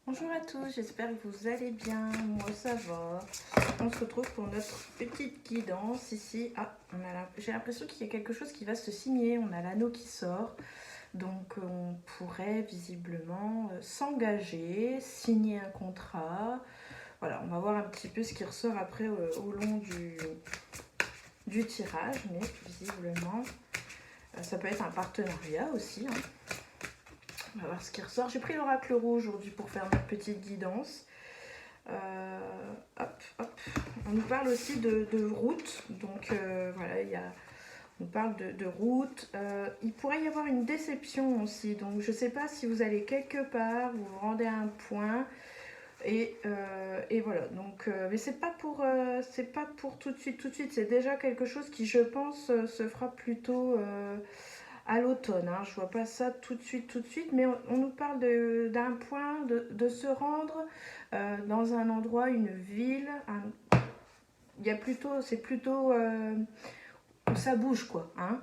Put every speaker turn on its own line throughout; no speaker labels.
Bonjour à tous, j'espère que vous allez bien, moi ça va. On se retrouve pour notre petite guidance ici. J'ai l'impression qu'il y a quelque chose qui va se signer, on a l'anneau qui sort. Donc on pourrait visiblement s'engager, signer un contrat. Voilà, on va voir un petit peu ce qui ressort après au long du tirage, mais visiblement ça peut être un partenariat aussi, hein. On va voir ce qui ressort. J'ai pris l'oracle rouge aujourd'hui pour faire notre petite guidance. Hop. On nous parle aussi de route. Donc voilà, on nous parle de route. Il pourrait y avoir une déception aussi. Donc je ne sais pas si vous allez quelque part, vous vous rendez à un point. Et voilà. Donc, mais c'est pas pour tout de suite. Tout de suite, c'est déjà quelque chose qui, je pense, se fera plutôt à l'automne, hein. Je vois pas ça tout de suite, mais on nous parle d'un point, de se rendre dans un endroit, une ville. C'est plutôt où ça bouge, quoi, hein.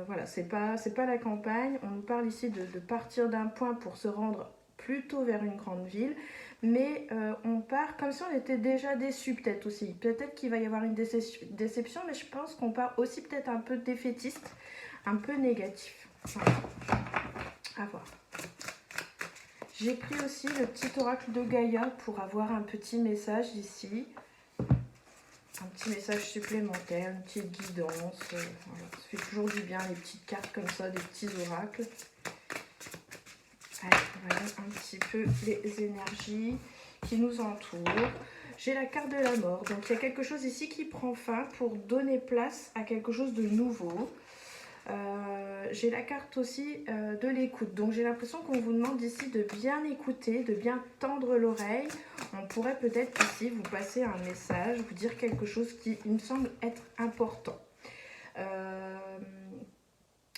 Voilà, c'est pas la campagne. On nous parle ici de partir d'un point pour se rendre plutôt vers une grande ville, mais on part comme si on était déjà déçu, peut-être aussi. Peut-être qu'il va y avoir une déception, mais je pense qu'on part aussi peut-être un peu défaitiste, un peu négatif. Voilà. À voir. J'ai pris aussi le petit oracle de Gaïa pour avoir un petit message ici. Un petit message supplémentaire, une petite guidance. Voilà. Ça fait toujours du bien, les petites cartes comme ça, des petits oracles. Allez, on va voir un petit peu les énergies qui nous entourent. J'ai la carte de la mort. Donc il y a quelque chose ici qui prend fin pour donner place à quelque chose de nouveau. J'ai la carte aussi de l'écoute. Donc j'ai l'impression qu'on vous demande ici de bien écouter, de bien tendre l'oreille. On pourrait peut-être ici vous passer un message, vous dire quelque chose qui me semble être important.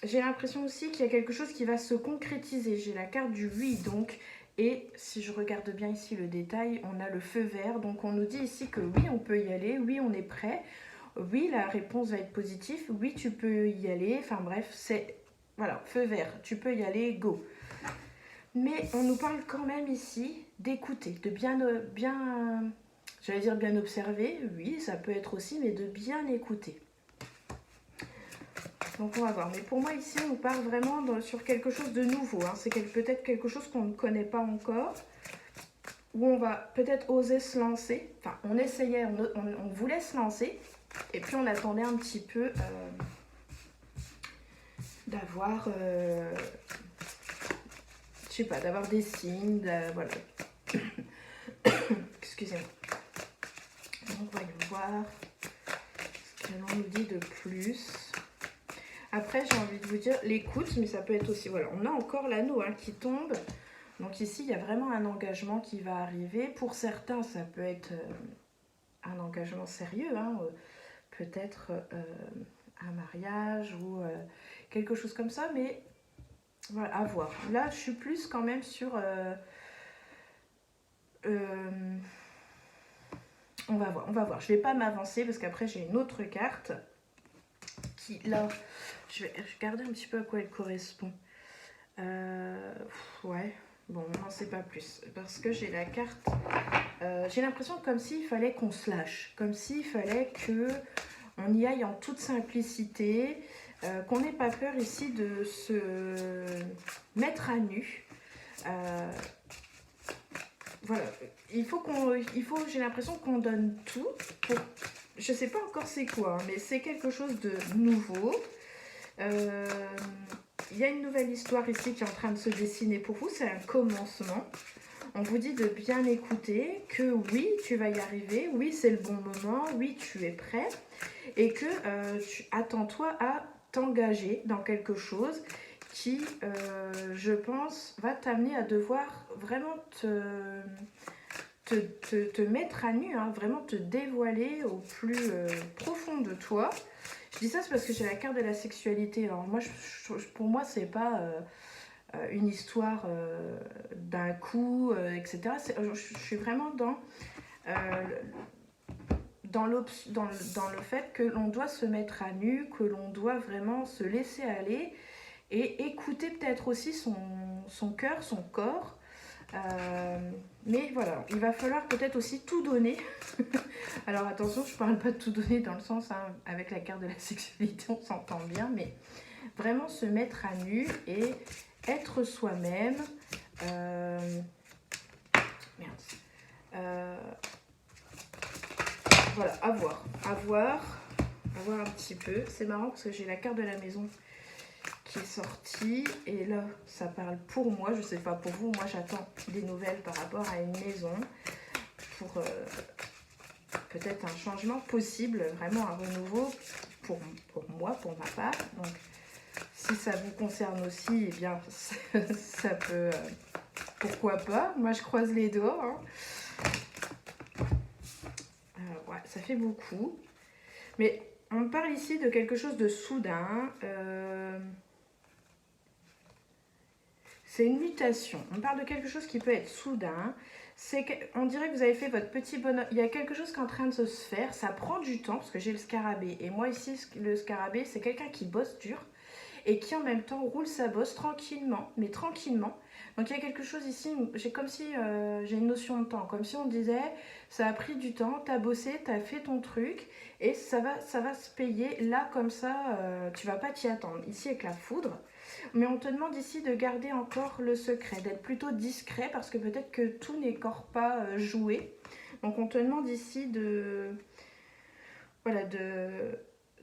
J'ai l'impression aussi qu'il y a quelque chose qui va se concrétiser. J'ai la carte du oui, donc, et si je regarde bien ici le détail, on a le feu vert. Donc on nous dit ici que oui, on peut y aller, oui, on est prêt. Oui, la réponse va être positive. Oui, tu peux y aller. Enfin bref, c'est... Voilà, feu vert. Tu peux y aller, go. Mais on nous parle quand même ici d'écouter, de bien... J'allais dire bien observer. Oui, ça peut être aussi, mais de bien écouter. Donc on va voir. Mais pour moi ici, on part vraiment sur quelque chose de nouveau, hein. C'est peut-être quelque chose qu'on ne connaît pas encore. Où on va peut-être oser se lancer. Enfin, on essayait, on voulait se lancer. Et puis on attendait un petit peu d'avoir, je sais pas, d'avoir des signes, voilà. Excusez-moi. Donc voyons voir ce que l'on nous dit de plus. Après, j'ai envie de vous dire l'écoute, mais ça peut être aussi, voilà, on a encore l'anneau, hein, qui tombe. Donc ici, il y a vraiment un engagement qui va arriver. Pour certains, ça peut être un engagement sérieux, hein, peut-être un mariage ou quelque chose comme ça, mais voilà, à voir. Là, je suis plus quand même sur... on va voir. Je vais pas m'avancer parce qu'après, j'ai une autre carte qui, là, je vais regarder un petit peu à quoi elle correspond. Ouais, bon, on n'en sait pas plus. Parce que j'ai la carte... j'ai l'impression comme s'il fallait qu'on se lâche. Comme s'il fallait que on y aille en toute simplicité. Qu'on n'ait pas peur ici de se mettre à nu. Voilà, j'ai l'impression qu'on donne tout. Je sais pas encore c'est quoi, mais c'est quelque chose de nouveau. Il y a une nouvelle histoire ici qui est en train de se dessiner pour vous, c'est un commencement. On vous dit de bien écouter, que oui, tu vas y arriver, oui, c'est le bon moment, oui, tu es prêt, et que attends-toi à t'engager dans quelque chose qui, je pense, va t'amener à devoir vraiment te mettre à nu, hein, vraiment te dévoiler au plus profond de toi. Je dis ça, c'est parce que j'ai la carte de la sexualité. Alors moi, pour moi, c'est pas une histoire d'un coup, etc. Je suis vraiment dans le fait que l'on doit se mettre à nu, que l'on doit vraiment se laisser aller et écouter peut-être aussi son cœur, son corps. Mais voilà, il va falloir peut-être aussi tout donner. Alors attention, je parle pas de tout donner dans le sens, hein, avec la carte de la sexualité, on s'entend bien, mais vraiment se mettre à nu et être soi-même. Voilà, à voir un petit peu. C'est marrant parce que j'ai la carte de la maison qui est sortie et là, ça parle pour moi. Je sais pas pour vous, moi j'attends des nouvelles par rapport à une maison pour peut-être un changement possible, vraiment un renouveau pour moi, pour ma part. Donc, si ça vous concerne aussi, eh bien, ça peut... pourquoi pas? Moi, je croise les doigts. Hein. Ouais, ça fait beaucoup. Mais on parle ici de quelque chose de soudain. C'est une mutation. On parle de quelque chose qui peut être soudain. On dirait que vous avez fait votre petit bonhomme. Il y a quelque chose qui est en train de se faire. Ça prend du temps parce que j'ai le scarabée. Et moi ici, le scarabée, c'est quelqu'un qui bosse dur et qui en même temps roule sa bosse tranquillement, mais tranquillement. Donc il y a quelque chose ici, j'ai comme si j'ai une notion de temps, comme si on disait ça a pris du temps, t'as bossé, t'as fait ton truc et ça va se payer là comme ça, tu vas pas t'y attendre. Ici avec la foudre, mais on te demande ici de garder encore le secret, d'être plutôt discret parce que peut-être que tout n'est encore pas joué. Donc on te demande ici de... Voilà,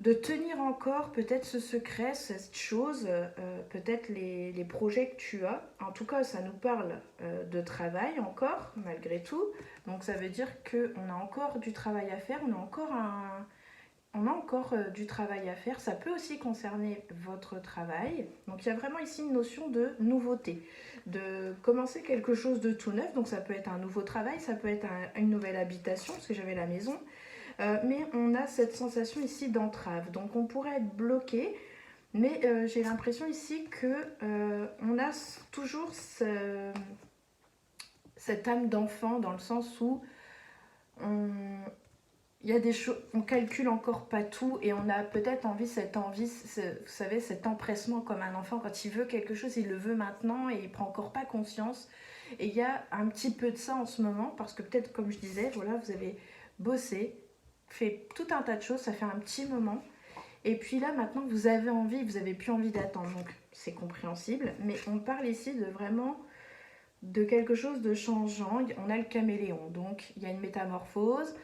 de tenir encore peut-être ce secret, cette chose, peut-être les projets que tu as. En tout cas, ça nous parle de travail encore, malgré tout. Donc ça veut dire qu'on a encore du travail à faire, on a encore du travail à faire. Ça peut aussi concerner votre travail. Donc il y a vraiment ici une notion de nouveauté, de commencer quelque chose de tout neuf. Donc ça peut être un nouveau travail, ça peut être une nouvelle habitation, parce que j'avais la maison. Mais on a cette sensation ici d'entrave. Donc on pourrait être bloqué, mais j'ai l'impression ici qu'on a toujours cette âme d'enfant dans le sens où il y a des choses, on calcule encore pas tout et on a peut-être cette envie, vous savez, cet empressement comme un enfant quand il veut quelque chose, il le veut maintenant et il prend encore pas conscience. Et il y a un petit peu de ça en ce moment parce que peut-être comme je disais, voilà, vous avez bossé, fait tout un tas de choses, ça fait un petit moment. Et puis là, maintenant, vous avez envie, vous n'avez plus envie d'attendre, donc c'est compréhensible. Mais on parle ici de vraiment de quelque chose de changeant. On a le caméléon, donc il y a une métamorphose.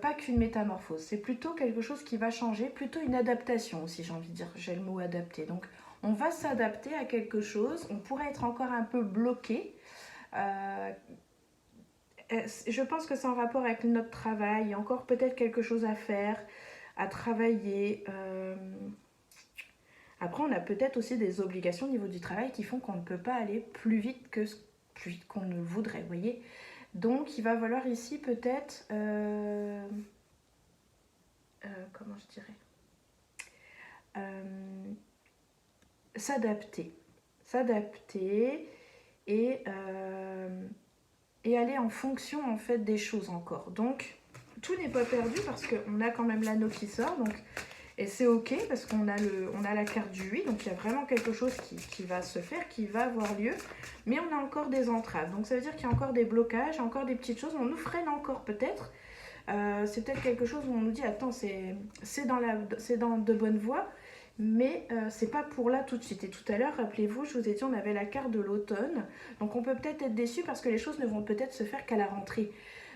Pas qu'une métamorphose, c'est plutôt quelque chose qui va changer, plutôt une adaptation aussi, j'ai envie de dire, j'ai le mot adapter. Donc on va s'adapter à quelque chose, on pourrait être encore un peu bloqué. Je pense que c'est en rapport avec notre travail, il y a encore peut-être quelque chose à faire, à travailler. Après, on a peut-être aussi des obligations au niveau du travail qui font qu'on ne peut pas aller plus vite qu'on ne voudrait, vous voyez. Donc, il va falloir ici peut-être, comment je dirais, s'adapter et aller en fonction en fait des choses encore. Donc, tout n'est pas perdu parce qu'on a quand même l'anneau qui sort, donc, et c'est ok parce qu'on a la carte du 8, donc il y a vraiment quelque chose qui va se faire, qui va avoir lieu, mais on a encore des entraves. Donc ça veut dire qu'il y a encore des blocages, encore des petites choses, on nous freine encore peut-être. C'est peut-être quelque chose où on nous dit attends, c'est dans de bonnes voies, mais c'est pas pour là tout de suite. Et tout à l'heure, rappelez-vous, je vous ai dit on avait la carte de l'automne, donc on peut peut-être être déçu parce que les choses ne vont peut-être se faire qu'à la rentrée.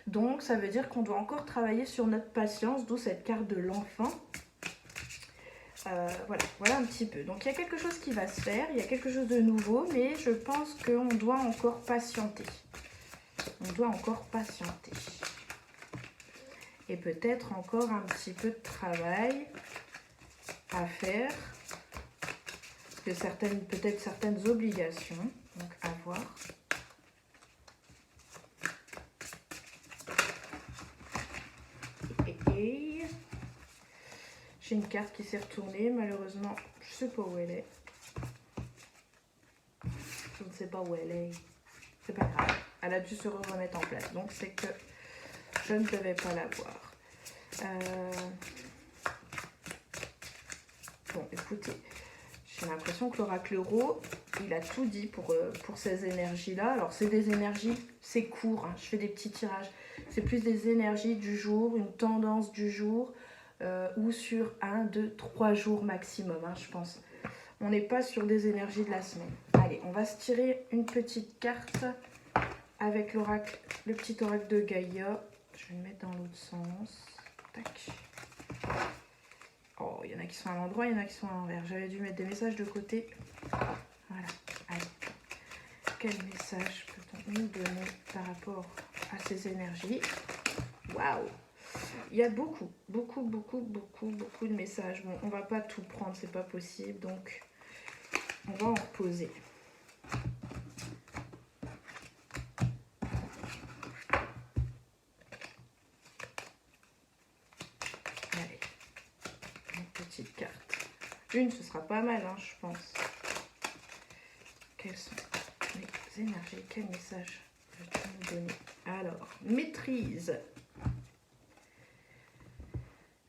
Donc ça veut dire qu'on doit encore travailler sur notre patience, d'où cette carte de l'enfant. Voilà un petit peu. Donc il y a quelque chose qui va se faire, il y a quelque chose de nouveau, mais je pense qu'on doit encore patienter. On doit encore patienter. Et peut-être encore un petit peu de travail à faire. Parce que peut-être certaines obligations. Donc à voir. Et j'ai une carte qui s'est retournée. Malheureusement, je ne sais pas où elle est. Je ne sais pas où elle est. C'est pas grave. Elle a dû se remettre en place. Donc c'est que je ne devais pas la voir. Bon, écoutez, j'ai l'impression que l'oracle euro il a tout dit pour ces énergies-là. Alors, c'est des énergies, c'est court, hein, je fais des petits tirages. C'est plus des énergies du jour, une tendance du jour, ou sur 1, 2, 3 jours maximum, hein, je pense. On n'est pas sur des énergies de la semaine. Allez, on va se tirer une petite carte avec l'oracle, le petit oracle de Gaïa. Je vais le mettre dans l'autre sens. Tac. Oh, il y en a qui sont à l'endroit, il y en a qui sont à l'envers. J'avais dû mettre des messages de côté. Voilà. Allez. Quel message peut-on nous donner par rapport à ces énergies? Waouh! Il y a beaucoup de messages. Bon, on va pas tout prendre, c'est pas possible. Donc, on va en reposer. Allez. Une petite carte. Une, ce sera pas mal, hein, je pense. Quelles sont les énergies? Quel message veux-tu nous donner? Alors, maîtrise.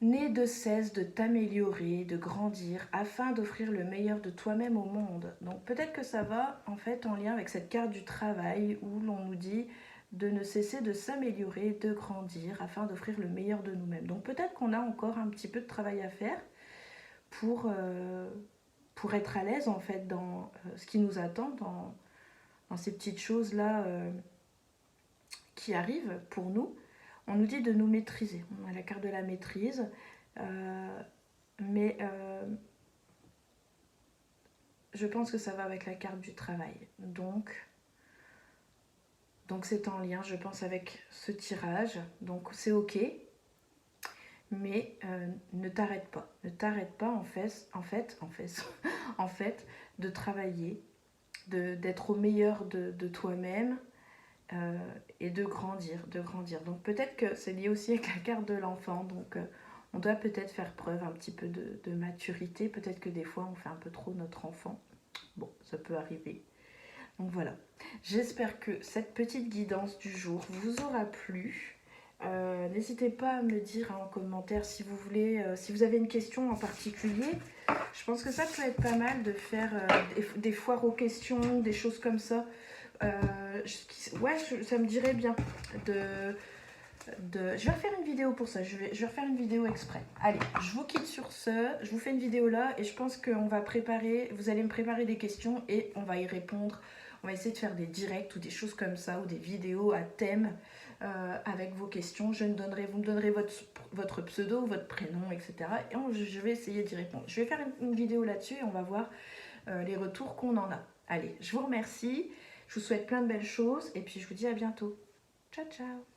N'aie de cesse de t'améliorer, de grandir, afin d'offrir le meilleur de toi-même au monde. Donc peut-être que ça va en fait en lien avec cette carte du travail où l'on nous dit de ne cesser de s'améliorer, de grandir, afin d'offrir le meilleur de nous-mêmes. Donc peut-être qu'on a encore un petit peu de travail à faire pour être à l'aise en fait dans ce qui nous attend, dans ces petites choses-là qui arrivent pour nous. On nous dit de nous maîtriser. On a la carte de la maîtrise. Mais je pense que ça va avec la carte du travail. Donc c'est en lien, je pense, avec ce tirage. Donc c'est ok. Mais ne t'arrête pas. Ne t'arrête pas en fait, de travailler, d'être au meilleur de toi-même. Et de grandir. Donc peut-être que c'est lié aussi avec la carte de l'enfant, donc on doit peut-être faire preuve un petit peu de maturité, peut-être que des fois on fait un peu trop notre enfant, bon ça peut arriver. Donc voilà, j'espère que cette petite guidance du jour vous aura plu. N'hésitez pas à me dire en commentaire si vous voulez, si vous avez une question en particulier. Je pense que ça peut être pas mal de faire des foires aux questions, des choses comme ça. Ouais, ça me dirait bien je vais refaire une vidéo pour ça, je vais refaire une vidéo exprès. Allez, je vous quitte sur ce, je vous fais une vidéo là et je pense qu'on va préparer, vous allez me préparer des questions et on va y répondre. On va essayer de faire des directs ou des choses comme ça ou des vidéos à thème avec vos questions. Vous me donnerez votre pseudo, votre prénom, etc. Et je vais essayer d'y répondre. Je vais faire une vidéo là-dessus et on va voir les retours qu'on en a. Allez, je vous remercie. Je vous souhaite plein de belles choses et puis je vous dis à bientôt. Ciao, ciao!